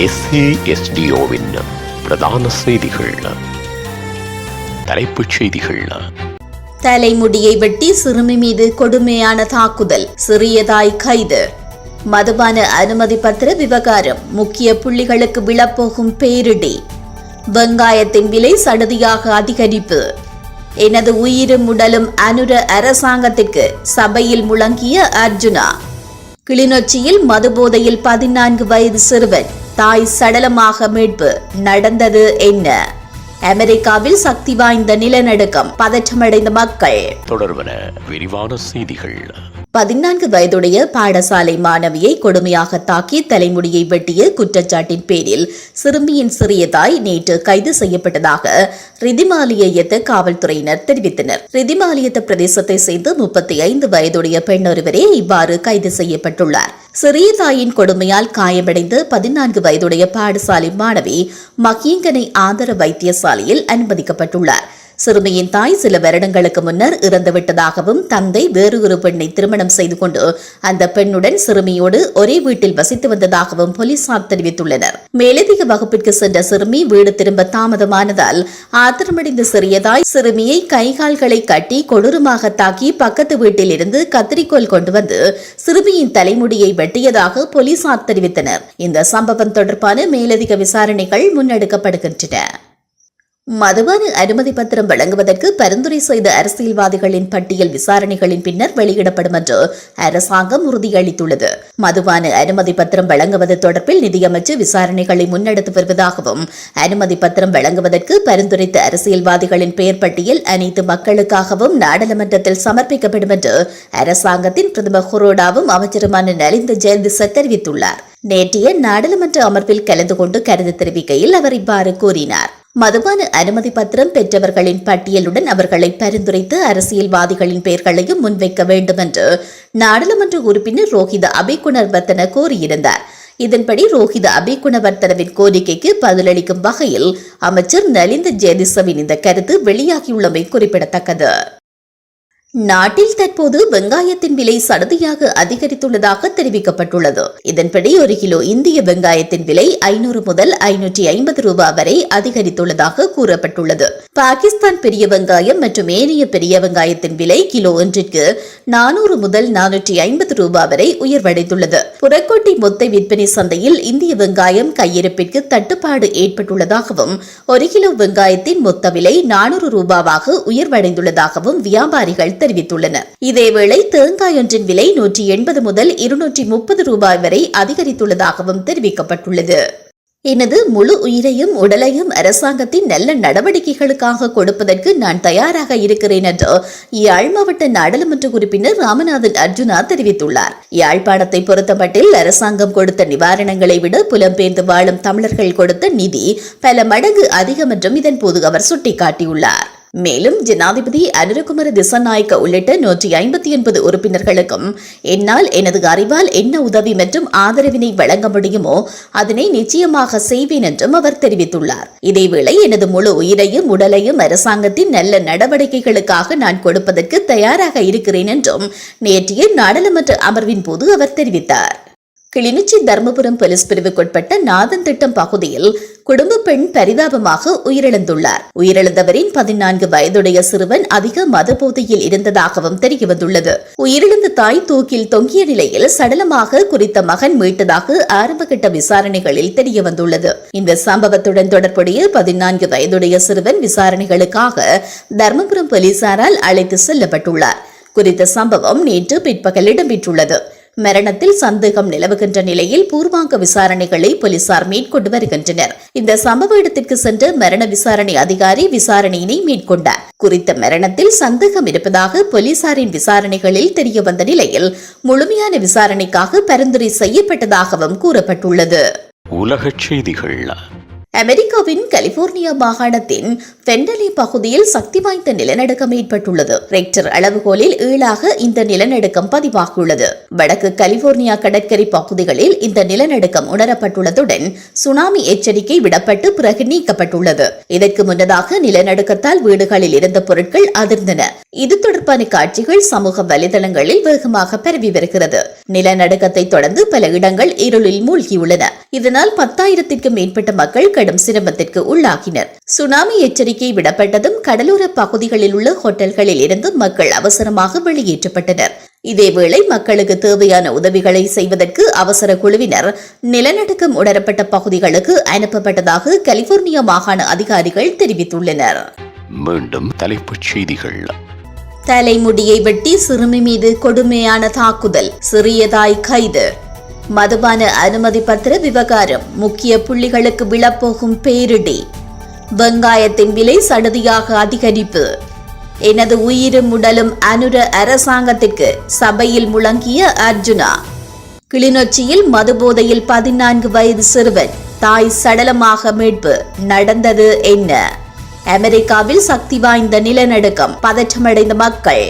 SASDOவின் பிரதான செய்திகள். தலைப்புச் செய்திகள். தலைமுடியை வெட்டி சிறுமி மீது கொடுமையான தாக்குதல், சிறியதாய் கைது. மதுபான அனுமதி பத்திர விவகாரம், முக்கிய புள்ளிகளுக்கு விழப்போகும் பேரிடி. வெங்காயத்தின் விலை சடுதியாக அதிகரிப்பு. எனது உயிரும் உடலும் அனுர அரசாங்கத்திற்கு, சபையில் முழங்கிய அர்ஜுனா. கிளிநொச்சியில் மதுபோதையில் 14 வயது சிறுவன், தாய் சடலமாக மீட்பு. நடந்தது என்ன? அமெரிக்காவில் சக்தி வாய்ந்த நிலநடுக்கம், பதற்றமடைந்த மக்கள். தொடர்வன விரிவான செய்திகள். 14 வயதுடைய பாடசாலை மாணவியை கொடுமையாக தாக்கி தலைமுடியை வெட்டிய குற்றச்சாட்டின் பேரில் சிறுமியின் சிறிய தாய் நேற்று கைது செய்யப்பட்டதாக ரிதிமாலியத்த காவல்துறையினர் தெரிவித்தனர். ரிதிமாலியத்த பிரதேசத்தை சேர்ந்த 35 வயதுடைய பெண் ஒருவரே இவ்வாறு கைது செய்யப்பட்டுள்ளார். சிறிய தாயின் கொடுமையால் காயமடைந்த 14 வயதுடைய பாடசாலை மாணவி மகியங்கனை ஆதார வைத்தியசாலையில் அனுமதிக்கப்பட்டுள்ளார். சிறுமியின் தாய் சில வருடங்களுக்கு முன்னர் இறந்துவிட்டதாகவும், தந்தை வேறு ஒரு பெண்ணை திருமணம் செய்து கொண்டு அந்த பெண்ணுடன் சிறுமியோடு ஒரே வீட்டில் வசித்து வந்ததாகவும் போலீசார் தெரிவித்துள்ளனர். மேலதிக வகுப்பிற்கு சென்ற சிறுமி வீடு திரும்ப தாமதமானதால் ஆத்திரமடைந்த சிறியதாய் சிறுமியை கைகால்களை கட்டி கொடூரமாக தாக்கி பக்கத்து வீட்டில் இருந்து கத்திரிக்கோல் கொண்டு வந்து சிறுமியின் தலைமுடியை வெட்டியதாக போலீசார் தெரிவித்தனர். இந்த சம்பவம் தொடர்பான மேலதிக விசாரணைகள் முன்னெடுக்கப்படுகின்றன. மதுபான அனுமதி பத்திரம் வழங்குவதற்கு பரிந்துரை செய்த அரசியல்வாதிகளின் பட்டியல் விசாரணைகளின் பின்னர் வெளியிடப்படும் என்று அரசாங்கம் உறுதியளித்துள்ளது. மதுபான அனுமதி பத்திரம் வழங்குவது தொடர்பில் நிதியமைச்சு விசாரணைகளை முன்னெடுத்து வருவதாகவும், அனுமதி பத்திரம் வழங்குவதற்கு பரிந்துரைத்த அரசியல்வாதிகளின் பெயர் பட்டியல் அனைத்து மக்களுக்காகவும் நாடாளுமன்றத்தில் சமர்ப்பிக்கப்படும் என்று அரசாங்கத்தின் பிரதமர் ஹொரோடாவும் அமைச்சருமான நலிந்த ஜெயதிச தெரிவித்துள்ளார். நேற்றைய நாடாளுமன்ற அமர்வில் கலந்து கொண்டு கருத்து தெரிவிக்கையில் அவர் இவ்வாறு கூறினார். மதுபான அனுமதி பத்திரம் பெற்றவர்களின் பட்டியலுடன் அவர்களை பரிந்துரைத்து அரசியல்வாதிகளின் பெயர்களையும் முன்வைக்க வேண்டும் என்று நாடாளுமன்ற உறுப்பினர் ரோஹித அபிகுணவர்த்தன கோரியிருந்தார். இதன்படி ரோஹித அபிகுணவர்த்தனவின் கோரிக்கைக்கு பதிலளிக்கும் வகையில் அமைச்சர் நலிந்த ஜெயதிசவின் இந்த கருத்து வெளியாகியுள்ளமை குறிப்பிடத்தக்கது. நாட்டில் தற்போது வெங்காயத்தின் விலை சடுதியாக அதிகரித்துள்ளதாக தெரிவிக்கப்பட்டுள்ளது. இதன்படி 1 கிலோ இந்திய வெங்காயத்தின் விலை 500 முதல் 550 ரூபாய் வரை அதிகரித்துள்ளதாக கூறப்பட்டுள்ளது. பாகிஸ்தான் பெரிய வெங்காயம் மற்றும் ஏனைய பெரிய வெங்காயத்தின் விலை கிலோ ஒன்றிற்கு 400 முதல் 450 ரூபாய் வரை உயர்வடைந்துள்ளது. புறக்கோட்டை மொத்த விற்பனை சந்தையில் இந்திய வெங்காயம் கையிருப்பிற்கு தட்டுப்பாடு ஏற்பட்டுள்ளதாகவும், 1 கிலோ வெங்காயத்தின் மொத்த விலை 400 ரூபாவாக உயர்வடைந்துள்ளதாகவும் வியாபாரிகள் தெரிவித்துள்ளனர். இதேவேளை தேங்காய் ஒன்றின் விலை 180 முதல் 230 ரூபாய் வரை அதிகரித்துள்ளதாகவும் தெரிவிக்கப்பட்டுள்ளது. எனது முழு உயிரையும் உடலையும் அரசாங்கத்தின் நல்ல நடவடிக்கைகளுக்காக கொடுப்பதற்கு நான் தயாராக இருக்கிறேன் என்று யாழ் மாவட்ட நாடாளுமன்ற உறுப்பினர் ராமநாதன் அர்ஜுனா தெரிவித்துள்ளார். யாழ்ப்பாணத்தை பொறுத்தமட்டில் அரசாங்கம் கொடுத்த நிவாரணங்களை விட புலம்பெயர்ந்து வாழும் தமிழர்கள் கொடுத்த நிதி பல மடங்கு அதிகம் என்றும் இதன்போது அவர் சுட்டிக்காட்டியுள்ளார். மேலும் ஜனாதிபதி அனுரகுமார திசாநாயக்க உள்ளிட்ட 159 உறுப்பினர்களுக்கும் என்னால் எனது அறிவால் என்ன உதவி மற்றும் ஆதரவினை வழங்க முடியுமோ அதனை நிச்சயமாக செய்வேன் என்றும் அவர் தெரிவித்துள்ளார். இதேவேளை எனது முழு உயிரையும் உடலையும் அரசாங்கத்தின் நல்ல நடவடிக்கைகளுக்காக நான் கொடுப்பதற்கு தயாராக இருக்கிறேன் என்றும் நேற்றைய நாடாளுமன்ற அமர்வின் போது அவர் தெரிவித்தார். கிளிநொச்சி தர்மபுரம் போலீஸ் பிரிவுக்குட்பட்ட நாதன் திட்டம் பகுதியில் குடும்ப பெண் பரிதாபமாக உயிரிழந்துள்ளார். உயிரிழந்தவரின் 14 வயதுடைய சிறுவன் அதிக மதபோதையில் இருந்ததாகவும் தெரியவந்துள்ளது. உயிரிழந்த தாய் தூக்கில் தொங்கிய நிலையில் சடலமாக குறித்த மகன் மீட்டதாக ஆரம்பகட்ட விசாரணைகளில் தெரியவந்துள்ளது. இந்த சம்பவத்துடன் தொடர்புடைய 14 வயதுடைய சிறுவன் விசாரணைகளுக்காக தர்மபுரம் போலீசாரால் அழைத்து செல்லப்பட்டுள்ளார். குறித்த சம்பவம் நேற்று பிற்பகல் இடம்பெற்றுள்ளது. மரணத்தில் சந்தேகம் நிலவுகின்ற நிலையில் பூர்வாங்க விசாரணைகளை போலீசார் மேற்கொண்டு வருகின்றனர். இந்த சம்பவ இடத்திற்கு சென்ற மரண விசாரணை அதிகாரி விசாரணையினை மேற்கொண்டார். குறித்த மரணத்தில் சந்தேகம் இருப்பதாக போலீசாரின் விசாரணைகளில் தெரியவந்த நிலையில் முழுமையான விசாரணைக்காக பரிந்துரை செய்யப்பட்டதாகவும் கூறப்பட்டுள்ளது. உலகச் செய்திகள். அமெரிக்காவின் கலிபோர்னியா மாகாணத்தின் பெண்டலி பகுதியில் சக்தி வாய்ந்த நிலநடுக்கம் ஏற்பட்டுள்ளது. ரெக்டர் அளவுகோலில் 7 இந்த நிலநடுக்கம் பதிவாகியுள்ளது. வடக்கு கலிபோர்னியா கடற்கரை பகுதிகளில் இந்த நிலநடுக்கம் உணரப்பட்டுள்ளதுடன் சுனாமி எச்சரிக்கை விடப்பட்டு பிறகு நீக்கப்பட்டுள்ளது. இதற்கு முன்னதாக நிலநடுக்கத்தால் வீடுகளில் இருந்த பொருட்கள் அதிர்ந்தன. இது தொடர்பான காட்சிகள் சமூக வலைதளங்களில் வேகமாக பரவி வருகிறது. நிலநடுக்கத்தை தொடர்ந்து பல இடங்கள் இருளில் மூழ்கியுள்ளன. இதனால் 10,000க்கும் மேற்பட்ட மக்கள் கடும் சிரமத்திற்கு உள்ளாகினர். சுனாமி எச்சரிக்கை விடப்பட்டதும் கடலோர பகுதிகளில் உள்ள ஹோட்டல்களில் இருந்து மக்கள் அவசரமாக வெளியேற்றப்பட்டனர். இதேவேளை மக்களுக்கு தேவையான உதவிகளை செய்வதற்கு அவசர குழுவினர் நிலநடுக்கம் உணரப்பட்ட பகுதிகளுக்கு அனுப்பப்பட்டதாக கலிபோர்னியா மாகாண அதிகாரிகள் தெரிவித்துள்ளனர். மீண்டும் தலைப்புச் செய்திகள். தலைமுடியை வெட்டி சிறுமி மீது கொடுமையான தாக்குதல், சிறியதாய் கைது. மதுபான அனுமதி பத்திர விவகாரம், முக்கிய புள்ளிகளுக்கு விழப்போகும் பேரிடி. வெங்காயத்தின் விலை சடுதியாக அதிகரிப்பு. எனது உயிரும் உடலும் அனுர அரசாங்கத்திற்கு, சபையில் முழங்கிய அர்ஜுனா. கிளிநொச்சியில் மதுபோதையில் 14 வயது சிறுவன், தாய் சடலமாக மீட்பு. நடந்தது என்ன? அமெரிக்காவில் சக்தி வாய்ந்த நிலநடுக்கம், பதற்றமடைந்த மக்கள்.